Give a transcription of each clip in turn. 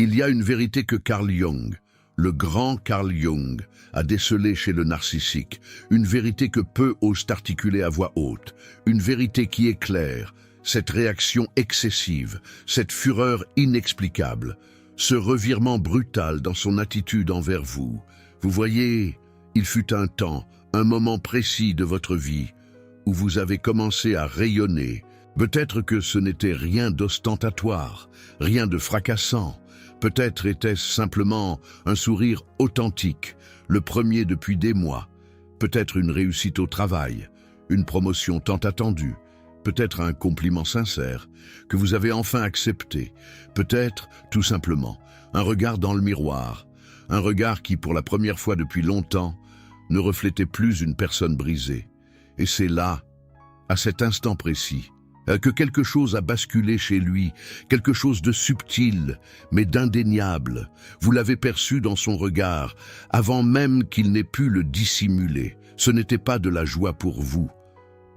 Il y a une vérité que Carl Jung, le grand Carl Jung, a décelée chez le narcissique, une vérité que peu osent articuler à voix haute, une vérité qui éclaire, cette réaction excessive, cette fureur inexplicable, ce revirement brutal dans son attitude envers vous. Vous voyez, il fut un temps, un moment précis de votre vie, où vous avez commencé à rayonner. Peut-être que ce n'était rien d'ostentatoire, rien de fracassant. Peut-être était-ce simplement un sourire authentique, le premier depuis des mois. Peut-être une réussite au travail, une promotion tant attendue. Peut-être un compliment sincère que vous avez enfin accepté. Peut-être, tout simplement, un regard dans le miroir. Un regard qui, pour la première fois depuis longtemps, ne reflétait plus une personne brisée. Et c'est là, à cet instant précis, que quelque chose a basculé chez lui, quelque chose de subtil, mais d'indéniable. Vous l'avez perçu dans son regard, avant même qu'il n'ait pu le dissimuler. Ce n'était pas de la joie pour vous.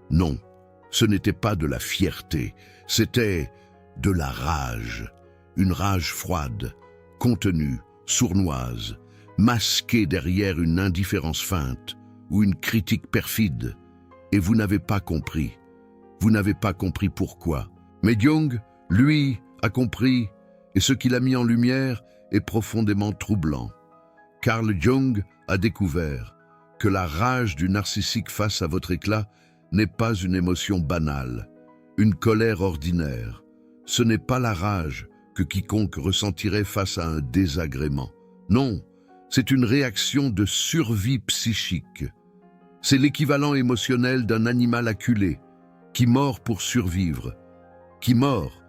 Non, ce n'était pas de la fierté, c'était de la rage. Une rage froide, contenue, sournoise, masquée derrière une indifférence feinte ou une critique perfide. Et vous n'avez pas compris. Vous n'avez pas compris pourquoi. Mais Jung, lui, a compris, et ce qu'il a mis en lumière est profondément troublant. Carl Jung a découvert que la rage du narcissique face à votre éclat n'est pas une émotion banale, une colère ordinaire. Ce n'est pas la rage que quiconque ressentirait face à un désagrément. Non, c'est une réaction de survie psychique. C'est l'équivalent émotionnel d'un animal acculé, qui mord pour survivre, qui mord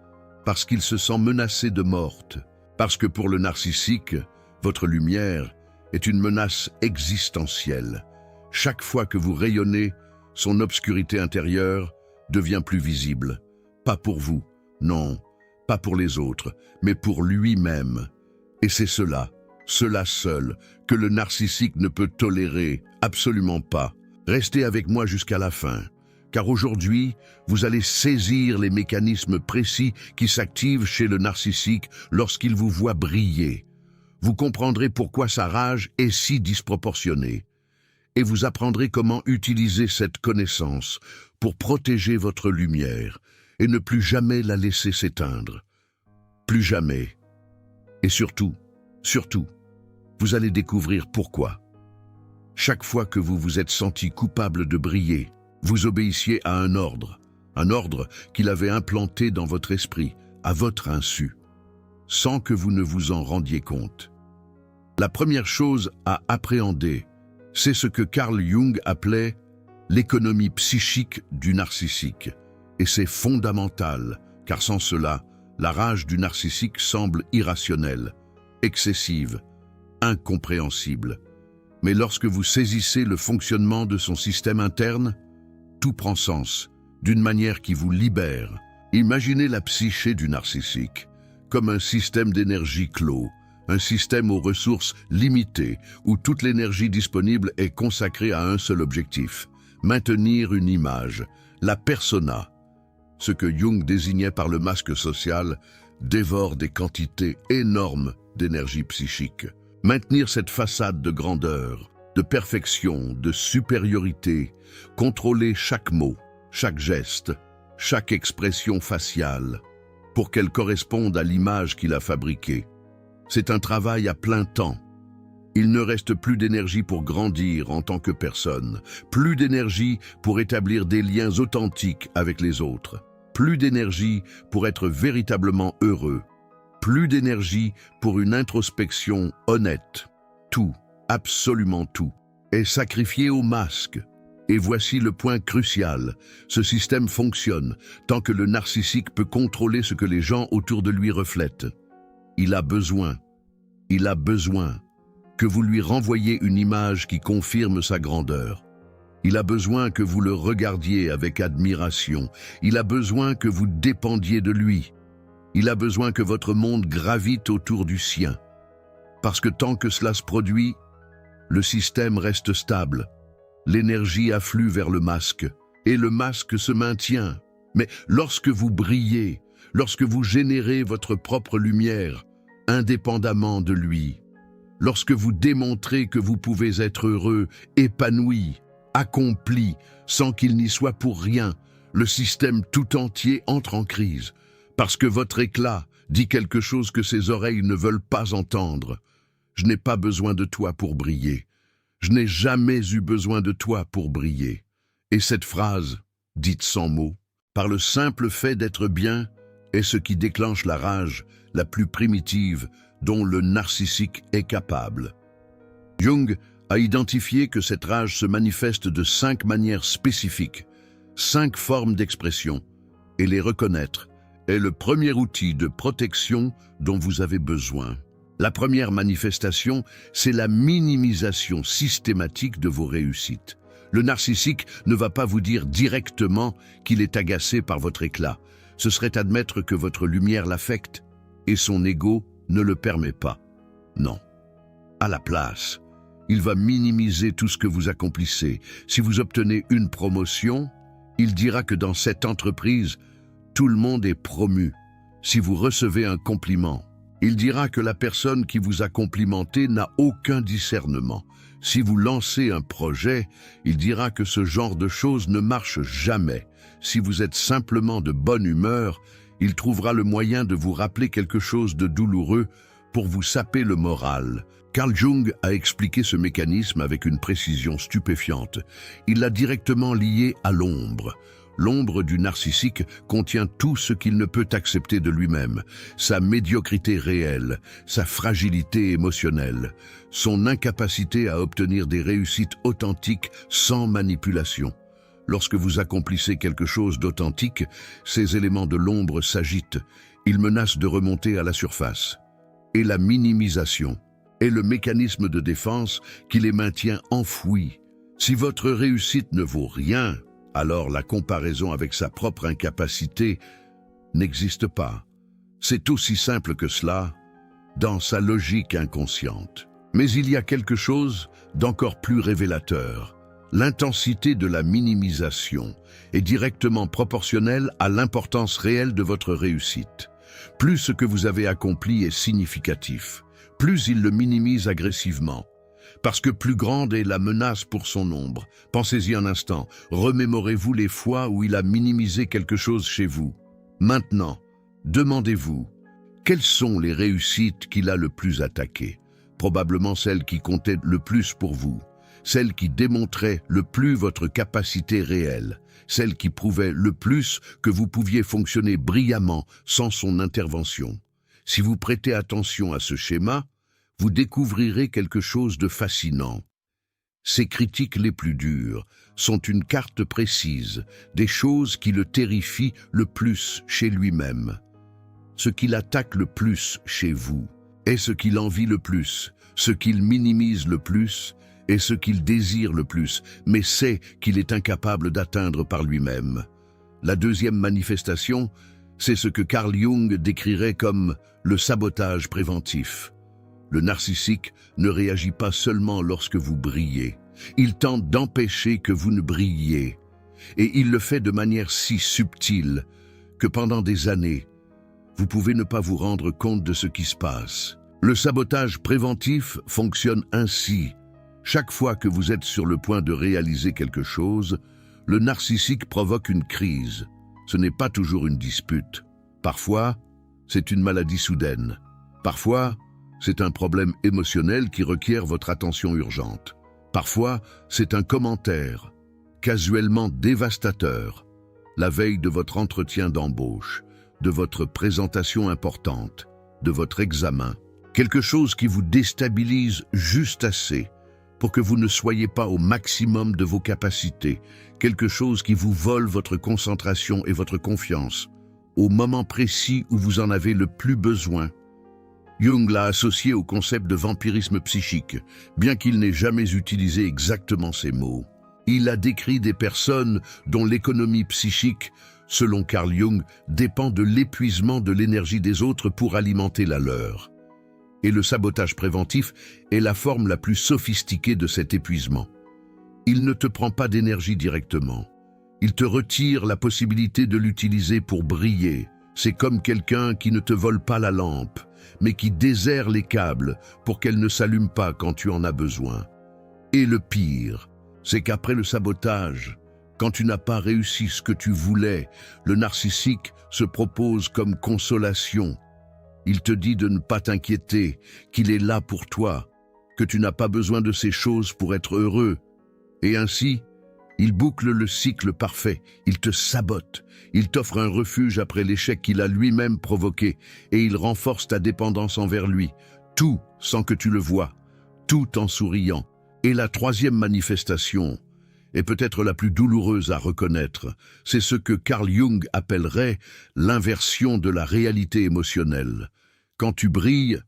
parce qu'il se sent menacé de morte, parce que pour le narcissique, votre lumière est une menace existentielle. Chaque fois que vous rayonnez, son obscurité intérieure devient plus visible. Pas pour vous, non, pas pour les autres, mais pour lui-même. Et c'est cela seul, que le narcissique ne peut tolérer, absolument pas. Restez avec moi jusqu'à la fin. Car aujourd'hui, vous allez saisir les mécanismes précis qui s'activent chez le narcissique lorsqu'il vous voit briller. Vous comprendrez pourquoi sa rage est si disproportionnée. Et vous apprendrez comment utiliser cette connaissance pour protéger votre lumière et ne plus jamais la laisser s'éteindre. Plus jamais. Et surtout, vous allez découvrir pourquoi. Chaque fois que vous vous êtes senti coupable de briller, vous obéissiez à un ordre qu'il avait implanté dans votre esprit, à votre insu, sans que vous ne vous en rendiez compte. La première chose à appréhender, c'est ce que Carl Jung appelait l'économie psychique du narcissique. Et c'est fondamental, car sans cela, la rage du narcissique semble irrationnelle, excessive, incompréhensible. Mais lorsque vous saisissez le fonctionnement de son système interne, tout prend sens, d'une manière qui vous libère. Imaginez la psyché du narcissique comme un système d'énergie clos, un système aux ressources limitées, où toute l'énergie disponible est consacrée à un seul objectif, maintenir une image, la persona. Ce que Jung désignait par le masque social dévore des quantités énormes d'énergie psychique. Maintenir cette façade de grandeur, de perfection, de supériorité, contrôler chaque mot, chaque geste, chaque expression faciale, pour qu'elle corresponde à l'image qu'il a fabriquée. C'est un travail à plein temps. Il ne reste plus d'énergie pour grandir en tant que personne, plus d'énergie pour établir des liens authentiques avec les autres, plus d'énergie pour être véritablement heureux, plus d'énergie pour une introspection honnête. Tout, absolument tout, est sacrifié au masque. Et voici le point crucial. Ce système fonctionne tant que le narcissique peut contrôler ce que les gens autour de lui reflètent. Il a besoin que vous lui renvoyiez une image qui confirme sa grandeur. Il a besoin que vous le regardiez avec admiration. Il a besoin que vous dépendiez de lui. Il a besoin que votre monde gravite autour du sien. Parce que tant que cela se produit, le système reste stable. L'énergie afflue vers le masque, et le masque se maintient. Mais lorsque vous brillez, lorsque vous générez votre propre lumière, indépendamment de lui. Lorsque vous démontrez que vous pouvez être heureux, épanoui, accompli, sans qu'il n'y soit pour rien, le système tout entier entre en crise, parce que votre éclat dit quelque chose que ses oreilles ne veulent pas entendre. Je n'ai pas besoin de toi pour briller. Je n'ai jamais eu besoin de toi pour briller. Et cette phrase, dite sans mots, par le simple fait d'être bien, est ce qui déclenche la rage la plus primitive dont le narcissique est capable. Jung a identifié que cette rage se manifeste de 5 manières spécifiques, 5 formes d'expression, et les reconnaître est le premier outil de protection dont vous avez besoin. La première manifestation, c'est la minimisation systématique de vos réussites. Le narcissique ne va pas vous dire directement qu'il est agacé par votre éclat. Ce serait admettre que votre lumière l'affecte, et son ego ne le permet pas. Non. À la place, il va minimiser tout ce que vous accomplissez. Si vous obtenez une promotion, il dira que dans cette entreprise, tout le monde est promu. Si vous recevez un compliment, il dira que la personne qui vous a complimenté n'a aucun discernement. Si vous lancez un projet, il dira que ce genre de choses ne marche jamais. Si vous êtes simplement de bonne humeur, il trouvera le moyen de vous rappeler quelque chose de douloureux pour vous saper le moral. Carl Jung a expliqué ce mécanisme avec une précision stupéfiante. Il l'a directement lié à l'ombre. L'ombre du narcissique contient tout ce qu'il ne peut accepter de lui-même, sa médiocrité réelle, sa fragilité émotionnelle, son incapacité à obtenir des réussites authentiques sans manipulation. Lorsque vous accomplissez quelque chose d'authentique, ces éléments de l'ombre s'agitent, ils menacent de remonter à la surface. Et la minimisation est le mécanisme de défense qui les maintient enfouis. Si votre réussite ne vaut rien, alors la comparaison avec sa propre incapacité n'existe pas. C'est aussi simple que cela, dans sa logique inconsciente. Mais il y a quelque chose d'encore plus révélateur. L'intensité de la minimisation est directement proportionnelle à l'importance réelle de votre réussite. Plus ce que vous avez accompli est significatif, plus il le minimise agressivement. Parce que plus grande est la menace pour son ombre. Pensez-y un instant, remémorez-vous les fois où il a minimisé quelque chose chez vous. Maintenant, demandez-vous, quelles sont les réussites qu'il a le plus attaquées? Probablement celles qui comptaient le plus pour vous, celles qui démontraient le plus votre capacité réelle, celles qui prouvaient le plus que vous pouviez fonctionner brillamment sans son intervention. Si vous prêtez attention à ce schéma, vous découvrirez quelque chose de fascinant. Ces critiques les plus dures sont une carte précise des choses qui le terrifient le plus chez lui-même. Ce qu'il attaque le plus chez vous est ce qu'il envie le plus, ce qu'il minimise le plus et ce qu'il désire le plus, mais sait qu'il est incapable d'atteindre par lui-même. La deuxième manifestation, c'est ce que Carl Jung décrirait comme le sabotage préventif. Le narcissique ne réagit pas seulement lorsque vous brillez. Il tente d'empêcher que vous ne brilliez. Et il le fait de manière si subtile que pendant des années, vous pouvez ne pas vous rendre compte de ce qui se passe. Le sabotage préventif fonctionne ainsi. Chaque fois que vous êtes sur le point de réaliser quelque chose, le narcissique provoque une crise. Ce n'est pas toujours une dispute. Parfois, c'est une maladie soudaine. Parfois, c'est un problème émotionnel qui requiert votre attention urgente. Parfois, c'est un commentaire, casuellement dévastateur, la veille de votre entretien d'embauche, de votre présentation importante, de votre examen. Quelque chose qui vous déstabilise juste assez pour que vous ne soyez pas au maximum de vos capacités. Quelque chose qui vous vole votre concentration et votre confiance, au moment précis où vous en avez le plus besoin. Jung l'a associé au concept de vampirisme psychique, bien qu'il n'ait jamais utilisé exactement ces mots. Il a décrit des personnes dont l'économie psychique, selon Carl Jung, dépend de l'épuisement de l'énergie des autres pour alimenter la leur. Et le sabotage préventif est la forme la plus sophistiquée de cet épuisement. Il ne te prend pas d'énergie directement. Il te retire la possibilité de l'utiliser pour briller. C'est comme quelqu'un qui ne te vole pas la lampe, mais qui desserre les câbles pour qu'elles ne s'allument pas quand tu en as besoin. Et le pire, c'est qu'après le sabotage, quand tu n'as pas réussi ce que tu voulais, le narcissique se propose comme consolation. Il te dit de ne pas t'inquiéter, qu'il est là pour toi, que tu n'as pas besoin de ces choses pour être heureux. Et ainsi, il boucle le cycle parfait, il te sabote, il t'offre un refuge après l'échec qu'il a lui-même provoqué et il renforce ta dépendance envers lui, tout sans que tu le vois, tout en souriant. Et la troisième manifestation est peut-être la plus douloureuse à reconnaître, c'est ce que Carl Jung appellerait l'inversion de la réalité émotionnelle. Quand tu brilles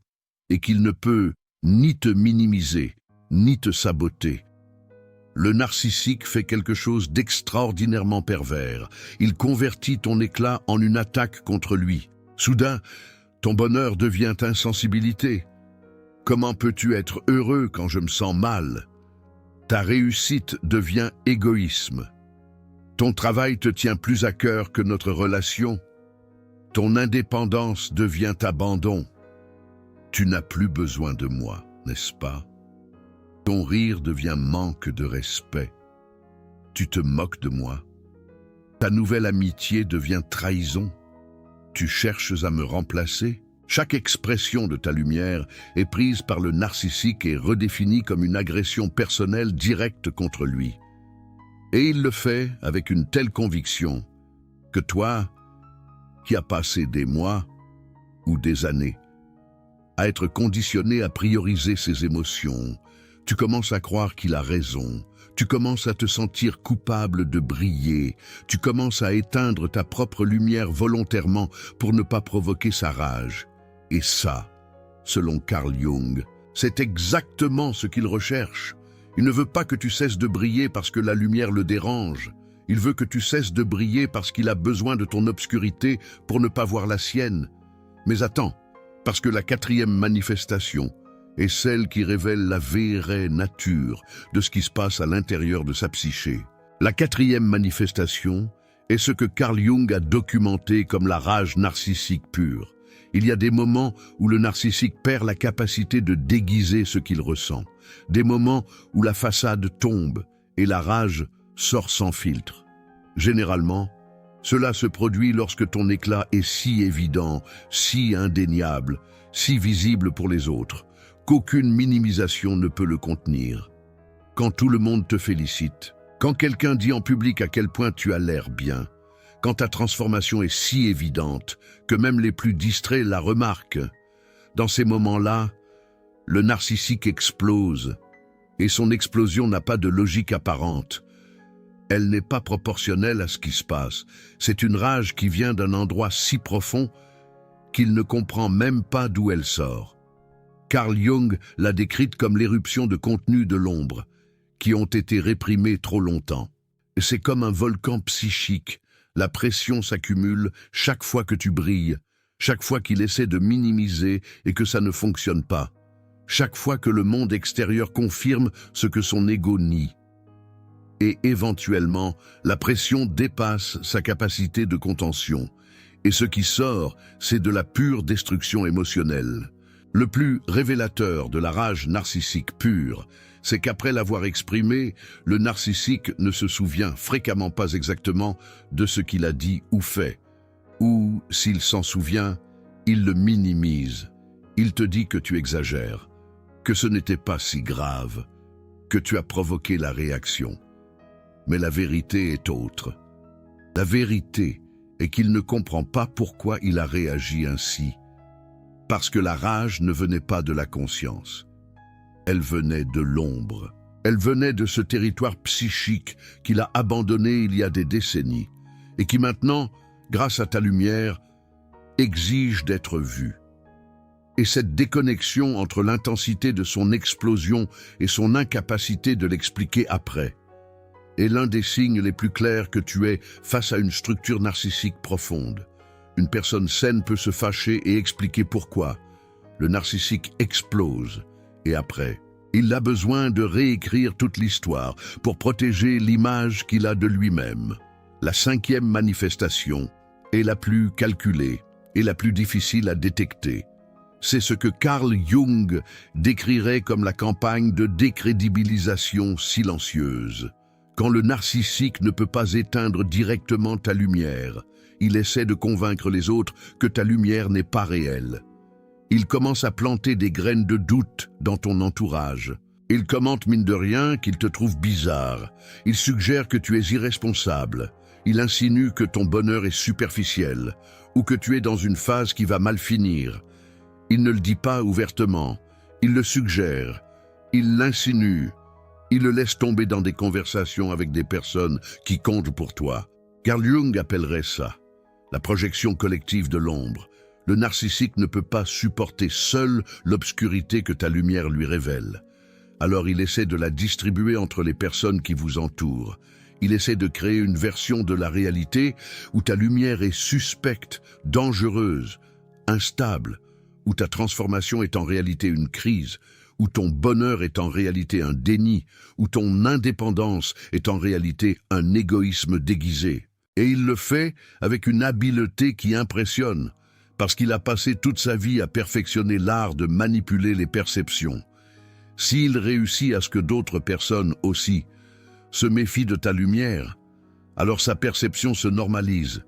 et qu'il ne peut ni te minimiser, ni te saboter. Le narcissique fait quelque chose d'extraordinairement pervers. Il convertit ton éclat en une attaque contre lui. Soudain, ton bonheur devient insensibilité. Comment peux-tu être heureux quand je me sens mal? Ta réussite devient égoïsme. Ton travail te tient plus à cœur que notre relation. Ton indépendance devient abandon. Tu n'as plus besoin de moi, n'est-ce pas? Ton rire devient manque de respect. Tu te moques de moi. Ta nouvelle amitié devient trahison. Tu cherches à me remplacer. Chaque expression de ta lumière est prise par le narcissique et redéfinie comme une agression personnelle directe contre lui. Et il le fait avec une telle conviction que toi, qui as passé des mois ou des années à être conditionné à prioriser ses émotions, tu commences à croire qu'il a raison, tu commences à te sentir coupable de briller, tu commences à éteindre ta propre lumière volontairement pour ne pas provoquer sa rage. Et ça, selon Carl Jung, c'est exactement ce qu'il recherche. Il ne veut pas que tu cesses de briller parce que la lumière le dérange. Il veut que tu cesses de briller parce qu'il a besoin de ton obscurité pour ne pas voir la sienne. Mais attends, parce que la quatrième manifestation est celle qui révèle la vraie nature de ce qui se passe à l'intérieur de sa psyché. La quatrième manifestation est ce que Carl Jung a documenté comme la rage narcissique pure. Il y a des moments où le narcissique perd la capacité de déguiser ce qu'il ressent, des moments où la façade tombe et la rage sort sans filtre. Généralement, cela se produit lorsque ton éclat est si évident, si indéniable, si visible pour les autres, qu'aucune minimisation ne peut le contenir. Quand tout le monde te félicite, quand quelqu'un dit en public à quel point tu as l'air bien, quand ta transformation est si évidente que même les plus distraits la remarquent, dans ces moments-là, le narcissique explose, et son explosion n'a pas de logique apparente. Elle n'est pas proportionnelle à ce qui se passe. C'est une rage qui vient d'un endroit si profond qu'il ne comprend même pas d'où elle sort. Carl Jung l'a décrite comme l'éruption de contenus de l'ombre, qui ont été réprimés trop longtemps. C'est comme un volcan psychique. La pression s'accumule chaque fois que tu brilles, chaque fois qu'il essaie de minimiser et que ça ne fonctionne pas, chaque fois que le monde extérieur confirme ce que son ego nie. Et éventuellement, la pression dépasse sa capacité de contention. Et ce qui sort, c'est de la pure destruction émotionnelle. Le plus révélateur de la rage narcissique pure, c'est qu'après l'avoir exprimé, le narcissique ne se souvient fréquemment pas exactement de ce qu'il a dit ou fait. Ou, s'il s'en souvient, il le minimise. Il te dit que tu exagères, que ce n'était pas si grave, que tu as provoqué la réaction. Mais la vérité est autre. La vérité est qu'il ne comprend pas pourquoi il a réagi ainsi. Parce que la rage ne venait pas de la conscience. Elle venait de l'ombre. Elle venait de ce territoire psychique qu'il a abandonné il y a des décennies et qui maintenant, grâce à ta lumière, exige d'être vu. Et cette déconnexion entre l'intensité de son explosion et son incapacité de l'expliquer après est l'un des signes les plus clairs que tu es face à une structure narcissique profonde. Une personne saine peut se fâcher et expliquer pourquoi. Le narcissique explose. Et après, il a besoin de réécrire toute l'histoire pour protéger l'image qu'il a de lui-même. La cinquième manifestation est la plus calculée et la plus difficile à détecter. C'est ce que Carl Jung décrirait comme la campagne de décrédibilisation silencieuse. Quand le narcissique ne peut pas éteindre directement ta lumière, il essaie de convaincre les autres que ta lumière n'est pas réelle. Il commence à planter des graines de doute dans ton entourage. Il commente mine de rien qu'il te trouve bizarre. Il suggère que tu es irresponsable. Il insinue que ton bonheur est superficiel ou que tu es dans une phase qui va mal finir. Il ne le dit pas ouvertement. Il le suggère. Il l'insinue. Il le laisse tomber dans des conversations avec des personnes qui comptent pour toi. Carl Jung appellerait ça la projection collective de l'ombre. Le narcissique ne peut pas supporter seul l'obscurité que ta lumière lui révèle. Alors il essaie de la distribuer entre les personnes qui vous entourent. Il essaie de créer une version de la réalité où ta lumière est suspecte, dangereuse, instable, où ta transformation est en réalité une crise, où ton bonheur est en réalité un déni, où ton indépendance est en réalité un égoïsme déguisé. Et il le fait avec une habileté qui impressionne, parce qu'il a passé toute sa vie à perfectionner l'art de manipuler les perceptions. S'il réussit à ce que d'autres personnes aussi se méfient de ta lumière, alors sa perception se normalise.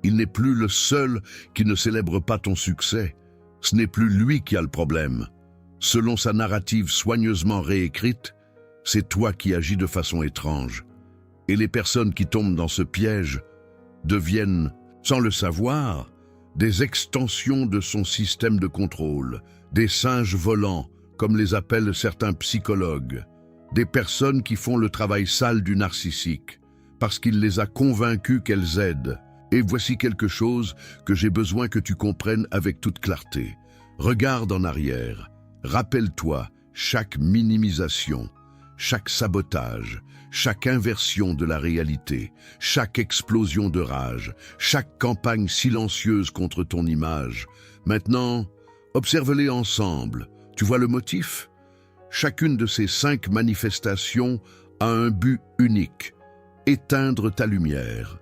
Il n'est plus le seul qui ne célèbre pas ton succès. Ce n'est plus lui qui a le problème. Selon sa narrative soigneusement réécrite, c'est toi qui agis de façon étrange. Et les personnes qui tombent dans ce piège deviennent, sans le savoir, des extensions de son système de contrôle, des singes volants, comme les appellent certains psychologues, des personnes qui font le travail sale du narcissique, parce qu'il les a convaincues qu'elles aident. Et voici quelque chose que j'ai besoin que tu comprennes avec toute clarté. Regarde en arrière, rappelle-toi chaque minimisation, chaque sabotage, chaque inversion de la réalité, chaque explosion de rage, chaque campagne silencieuse contre ton image. Maintenant, observe-les ensemble. Tu vois le motif? Chacune de ces 5 manifestations a un but unique: éteindre ta lumière.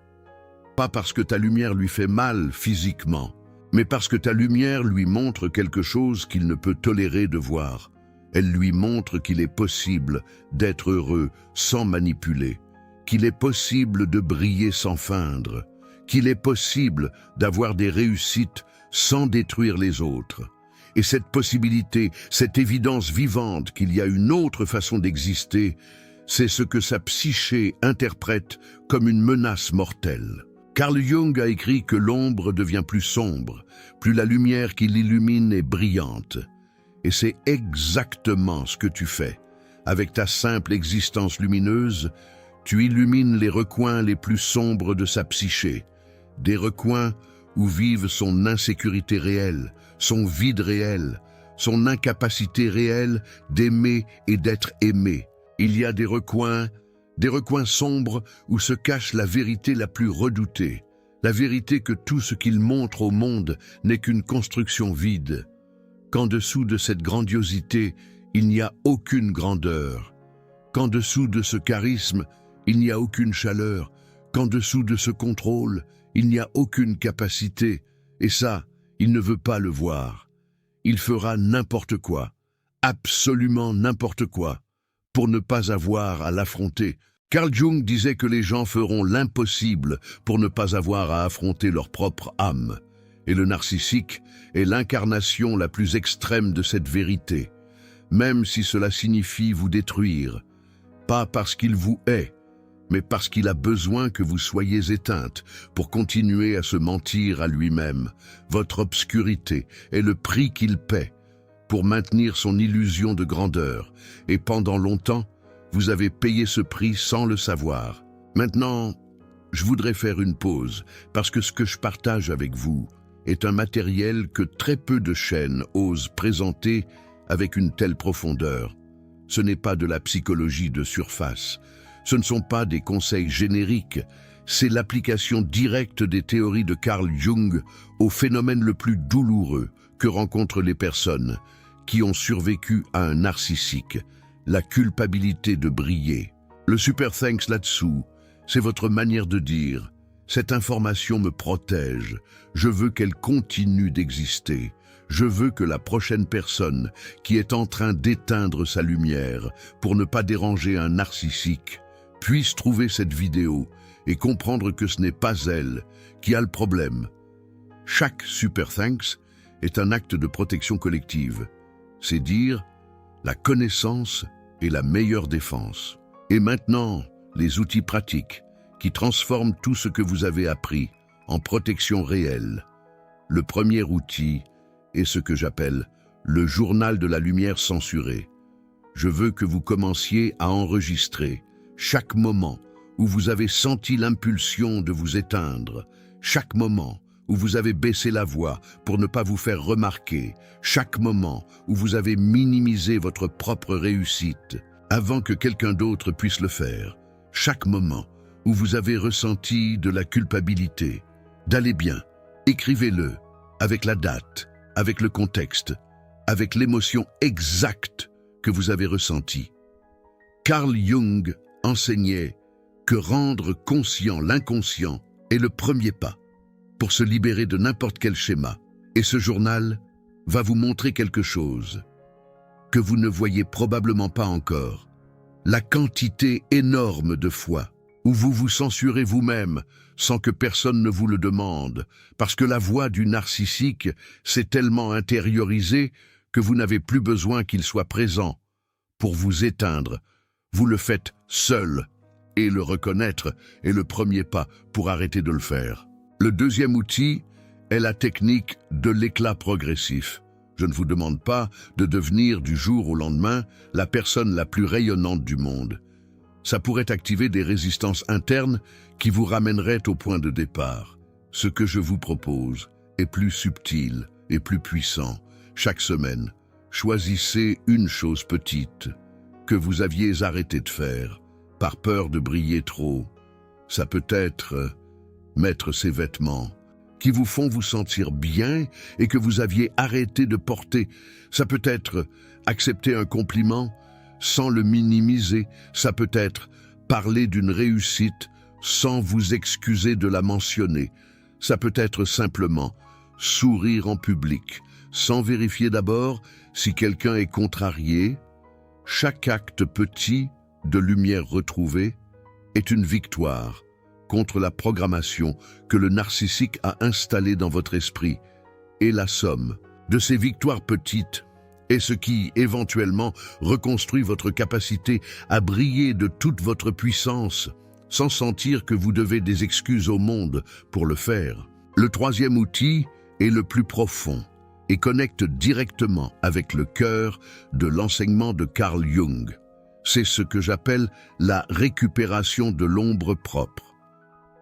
Pas parce que ta lumière lui fait mal physiquement, mais parce que ta lumière lui montre quelque chose qu'il ne peut tolérer de voir. Elle lui montre qu'il est possible d'être heureux sans manipuler, qu'il est possible de briller sans feindre, qu'il est possible d'avoir des réussites sans détruire les autres. Et cette possibilité, cette évidence vivante qu'il y a une autre façon d'exister, c'est ce que sa psyché interprète comme une menace mortelle. Carl Jung a écrit que l'ombre devient plus sombre, plus la lumière qui l'illumine est brillante. Et c'est exactement ce que tu fais. Avec ta simple existence lumineuse, tu illumines les recoins les plus sombres de sa psyché, des recoins où vivent son insécurité réelle, son vide réel, son incapacité réelle d'aimer et d'être aimé. Il y a des recoins sombres où se cache la vérité la plus redoutée, la vérité que tout ce qu'il montre au monde n'est qu'une construction vide, qu'en dessous de cette grandiosité, il n'y a aucune grandeur, qu'en dessous de ce charisme, il n'y a aucune chaleur, qu'en dessous de ce contrôle, il n'y a aucune capacité, et ça, il ne veut pas le voir. Il fera n'importe quoi, absolument n'importe quoi, pour ne pas avoir à l'affronter. Carl Jung disait que les gens feront l'impossible pour ne pas avoir à affronter leur propre âme. Et le narcissique est l'incarnation la plus extrême de cette vérité, même si cela signifie vous détruire, pas parce qu'il vous hait, mais parce qu'il a besoin que vous soyez éteinte pour continuer à se mentir à lui-même. Votre obscurité est le prix qu'il paie pour maintenir son illusion de grandeur, et pendant longtemps, vous avez payé ce prix sans le savoir. Maintenant, je voudrais faire une pause, parce que ce que je partage avec vous est un matériel que très peu de chaînes osent présenter avec une telle profondeur. Ce n'est pas de la psychologie de surface, ce ne sont pas des conseils génériques, c'est l'application directe des théories de Carl Jung au phénomène le plus douloureux que rencontrent les personnes qui ont survécu à un narcissique, la culpabilité de briller. Le super thanks là-dessous, c'est votre manière de dire « Cette information me protège, je veux qu'elle continue d'exister, Je veux que la prochaine personne qui est en train d'éteindre sa lumière pour ne pas déranger un narcissique puisse trouver cette vidéo et comprendre que ce n'est pas elle qui a le problème. Chaque Super Thanks est un acte de protection collective. C'est dire la connaissance est la meilleure défense. Et maintenant, les outils pratiques qui transforment tout ce que vous avez appris en protection réelle. Le premier outil est ce que j'appelle le journal de la lumière censurée. Je veux que vous commenciez à enregistrer chaque moment où vous avez senti l'impulsion de vous éteindre, chaque moment où vous avez baissé la voix pour ne pas vous faire remarquer, chaque moment où vous avez minimisé votre propre réussite avant que quelqu'un d'autre puisse le faire, chaque moment où vous avez ressenti de la culpabilité, d'aller bien, écrivez-le avec la date, avec le contexte, avec l'émotion exacte que vous avez ressentie. Carl Jung enseignait que rendre conscient l'inconscient est le premier pas pour se libérer de n'importe quel schéma. Et ce journal va vous montrer quelque chose que vous ne voyez probablement pas encore. La quantité énorme de fois où vous vous censurez vous-même sans que personne ne vous le demande, parce que la voix du narcissique s'est tellement intériorisée que vous n'avez plus besoin qu'il soit présent pour vous éteindre. Vous le faites seul, et le reconnaître est le premier pas pour arrêter de le faire. Le deuxième outil est la technique de l'éclat progressif. Je ne vous demande pas de devenir du jour au lendemain la personne la plus rayonnante du monde. Ça pourrait activer des résistances internes qui vous ramèneraient au point de départ. Ce que je vous propose est plus subtil et plus puissant. Chaque semaine, choisissez une chose petite que vous aviez arrêté de faire par peur de briller trop. Ça peut être mettre ces vêtements qui vous font vous sentir bien et que vous aviez arrêté de porter. Ça peut être accepter un compliment sans le minimiser. Ça peut être parler d'une réussite sans vous excuser de la mentionner. Ça peut être simplement sourire en public sans vérifier d'abord si quelqu'un est contrarié. Chaque acte petit de lumière retrouvée est une victoire contre la programmation que le narcissique a installée dans votre esprit. Et la somme de ces victoires petites est ce qui, éventuellement, reconstruit votre capacité à briller de toute votre puissance, sans sentir que vous devez des excuses au monde pour le faire. Le troisième outil est le plus profond et connecte directement avec le cœur de l'enseignement de Carl Jung. C'est ce que j'appelle la récupération de l'ombre propre.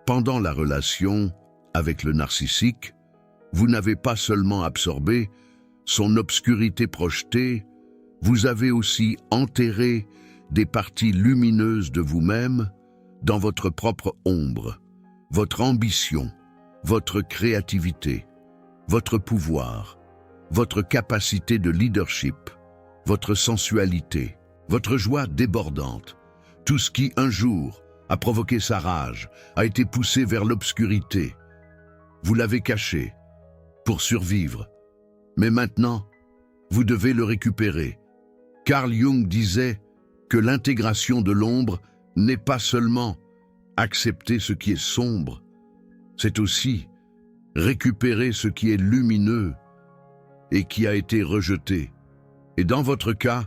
Pendant la relation avec le narcissique, vous n'avez pas seulement absorbé son obscurité projetée, vous avez aussi enterré des parties lumineuses de vous-même dans votre propre ombre, votre ambition, votre créativité, votre pouvoir, votre capacité de leadership, votre sensualité, votre joie débordante, tout ce qui un jour a provoqué sa rage, a été poussé vers l'obscurité. Vous l'avez caché pour survivre, mais maintenant, vous devez le récupérer. Carl Jung disait que l'intégration de l'ombre n'est pas seulement accepter ce qui est sombre, c'est aussi récupérer ce qui est lumineux et qui a été rejeté. Et dans votre cas,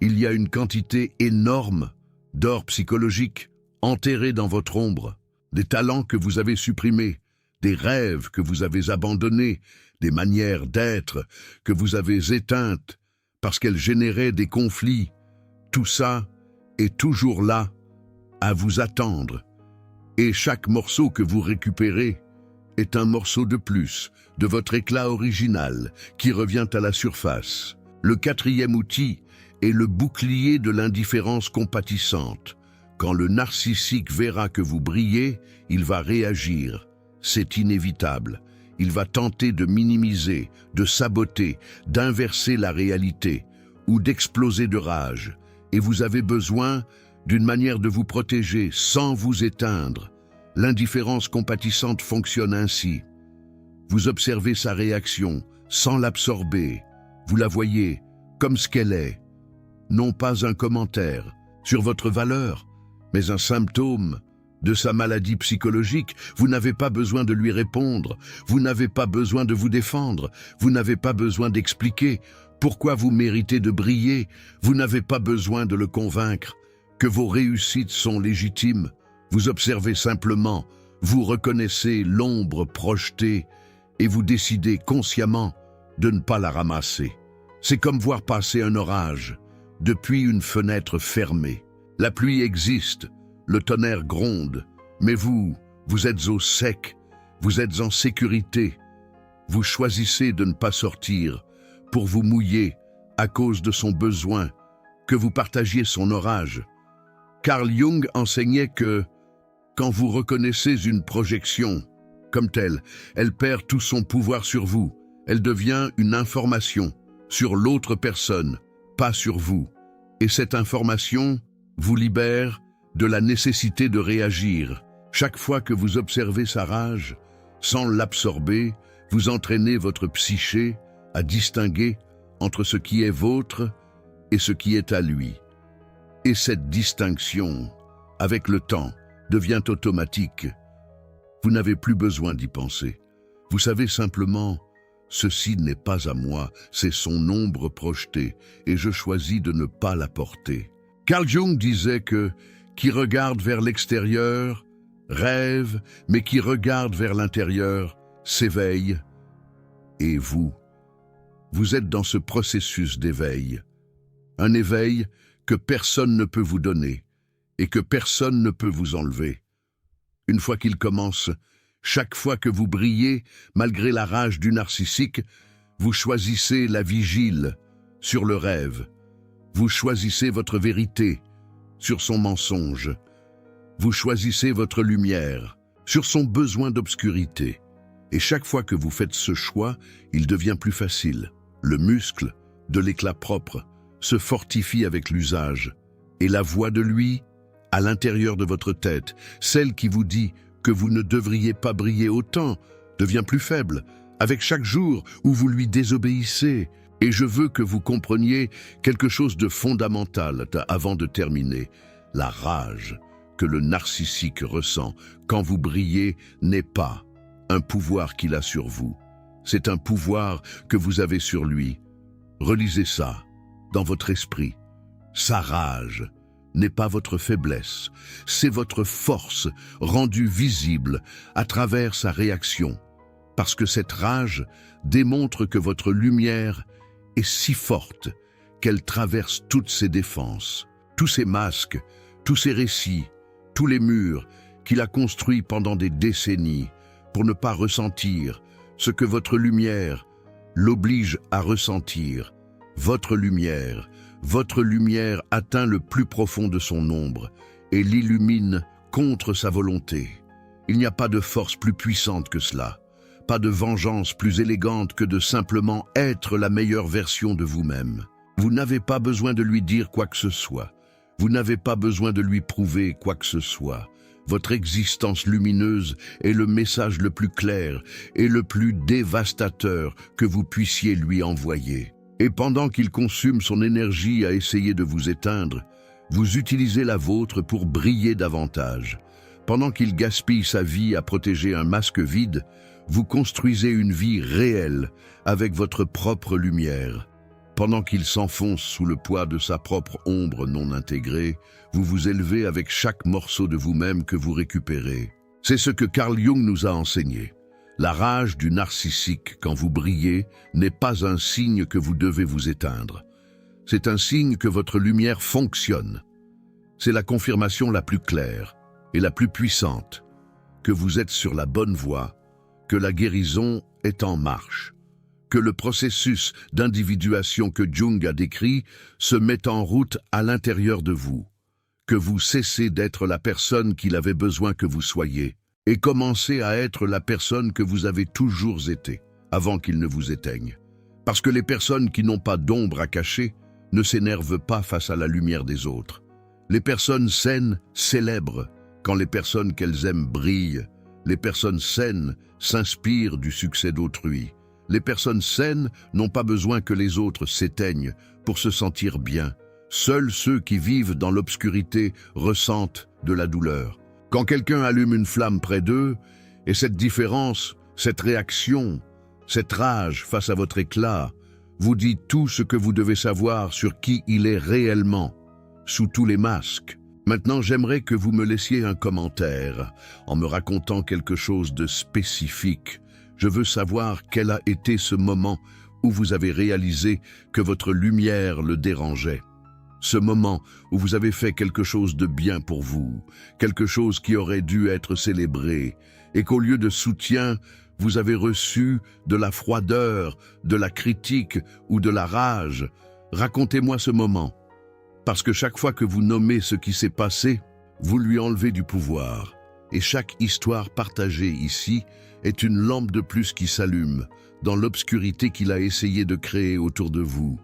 il y a une quantité énorme d'or psychologique enterré dans votre ombre, des talents que vous avez supprimés, des rêves que vous avez abandonnés, des manières d'être que vous avez éteintes parce qu'elles généraient des conflits. Tout ça est toujours là, à vous attendre. Et chaque morceau que vous récupérez est un morceau de plus de votre éclat original qui revient à la surface. Le quatrième outil est le bouclier de l'indifférence compatissante. Quand le narcissique verra que vous brillez, il va réagir. C'est inévitable. Il va tenter de minimiser, de saboter, d'inverser la réalité ou d'exploser de rage. Et vous avez besoin d'une manière de vous protéger sans vous éteindre. L'indifférence compatissante fonctionne ainsi. Vous observez sa réaction sans l'absorber. Vous la voyez comme ce qu'elle est, non pas un commentaire sur votre valeur, mais un symptôme de sa maladie psychologique. Vous n'avez pas besoin de lui répondre, vous n'avez pas besoin de vous défendre, vous n'avez pas besoin d'expliquer pourquoi vous méritez de briller, vous n'avez pas besoin de le convaincre que vos réussites sont légitimes. Vous observez simplement, vous reconnaissez l'ombre projetée et vous décidez consciemment de ne pas la ramasser. C'est comme voir passer un orage depuis une fenêtre fermée. La pluie existe, le tonnerre gronde, mais vous êtes au sec, vous êtes en sécurité. Vous choisissez de ne pas sortir pour vous mouiller à cause de son besoin que vous partagiez son orage. Carl Jung enseignait que quand vous reconnaissez une projection comme telle, elle perd tout son pouvoir sur vous. Elle devient une information sur l'autre personne, pas sur vous. Et cette information vous libère de la nécessité de réagir. Chaque fois que vous observez sa rage, sans l'absorber, vous entraînez votre psyché à distinguer entre ce qui est vôtre et ce qui est à lui. Et cette distinction, avec le temps, devient automatique. Vous n'avez plus besoin d'y penser. Vous savez simplement, ceci n'est pas à moi, c'est son ombre projetée, et je choisis de ne pas la porter. Carl Jung disait que qui regarde vers l'extérieur rêve, mais qui regarde vers l'intérieur s'éveille. Et vous êtes dans ce processus d'éveil. Un éveil que personne ne peut vous donner et que personne ne peut vous enlever. Une fois qu'il commence, chaque fois que vous brillez, malgré la rage du narcissique, vous choisissez la vigile sur le rêve. Vous choisissez votre vérité sur son mensonge. Vous choisissez votre lumière sur son besoin d'obscurité. Et chaque fois que vous faites ce choix, il devient plus facile. Le muscle de l'éclat propre se fortifie avec l'usage. Et la voix de lui, à l'intérieur de votre tête, celle qui vous dit que vous ne devriez pas briller autant, devient plus faible, avec chaque jour où vous lui désobéissez. Et je veux que vous compreniez quelque chose de fondamental avant de terminer. La rage que le narcissique ressent quand vous brillez n'est pas un pouvoir qu'il a sur vous. C'est un pouvoir que vous avez sur lui. Relisez ça dans votre esprit. Sa rage n'est pas votre faiblesse, c'est votre force rendue visible à travers sa réaction. Parce que cette rage démontre que votre lumière est si forte qu'elle traverse toutes ses défenses, tous ses masques, tous ses récits, tous les murs qu'il a construits pendant des décennies pour ne pas ressentir ce que votre lumière l'oblige à ressentir. Votre lumière atteint le plus profond de son ombre et l'illumine contre sa volonté. Il n'y a pas de force plus puissante que cela, pas de vengeance plus élégante que de simplement être la meilleure version de vous-même. Vous n'avez pas besoin de lui dire quoi que ce soit. Vous n'avez pas besoin de lui prouver quoi que ce soit. Votre existence lumineuse est le message le plus clair et le plus dévastateur que vous puissiez lui envoyer. Et pendant qu'il consume son énergie à essayer de vous éteindre, vous utilisez la vôtre pour briller davantage. Pendant qu'il gaspille sa vie à protéger un masque vide, vous construisez une vie réelle avec votre propre lumière. Pendant qu'il s'enfonce sous le poids de sa propre ombre non intégrée, vous vous élevez avec chaque morceau de vous-même que vous récupérez. C'est ce que Carl Jung nous a enseigné. La rage du narcissique quand vous brillez n'est pas un signe que vous devez vous éteindre. C'est un signe que votre lumière fonctionne. C'est la confirmation la plus claire et la plus puissante que vous êtes sur la bonne voie, que la guérison est en marche, que le processus d'individuation que Jung a décrit se met en route à l'intérieur de vous, que vous cessez d'être la personne qu'il avait besoin que vous soyez et commencez à être la personne que vous avez toujours été avant qu'il ne vous éteigne. Parce que les personnes qui n'ont pas d'ombre à cacher ne s'énervent pas face à la lumière des autres. Les personnes saines célèbrent quand les personnes qu'elles aiment brillent. Les personnes saines s'inspirent du succès d'autrui. Les personnes saines n'ont pas besoin que les autres s'éteignent pour se sentir bien. Seuls ceux qui vivent dans l'obscurité ressentent de la douleur. Quand quelqu'un allume une flamme près d'eux, et cette différence, cette réaction, cette rage face à votre éclat, vous dit tout ce que vous devez savoir sur qui il est réellement, sous tous les masques. Maintenant, j'aimerais que vous me laissiez un commentaire en me racontant quelque chose de spécifique. Je veux savoir quel a été ce moment où vous avez réalisé que votre lumière le dérangeait. Ce moment où vous avez fait quelque chose de bien pour vous, quelque chose qui aurait dû être célébré, et qu'au lieu de soutien, vous avez reçu de la froideur, de la critique ou de la rage. Racontez-moi ce moment. Parce que chaque fois que vous nommez ce qui s'est passé, vous lui enlevez du pouvoir. Et chaque histoire partagée ici est une lampe de plus qui s'allume dans l'obscurité qu'il a essayé de créer autour de vous.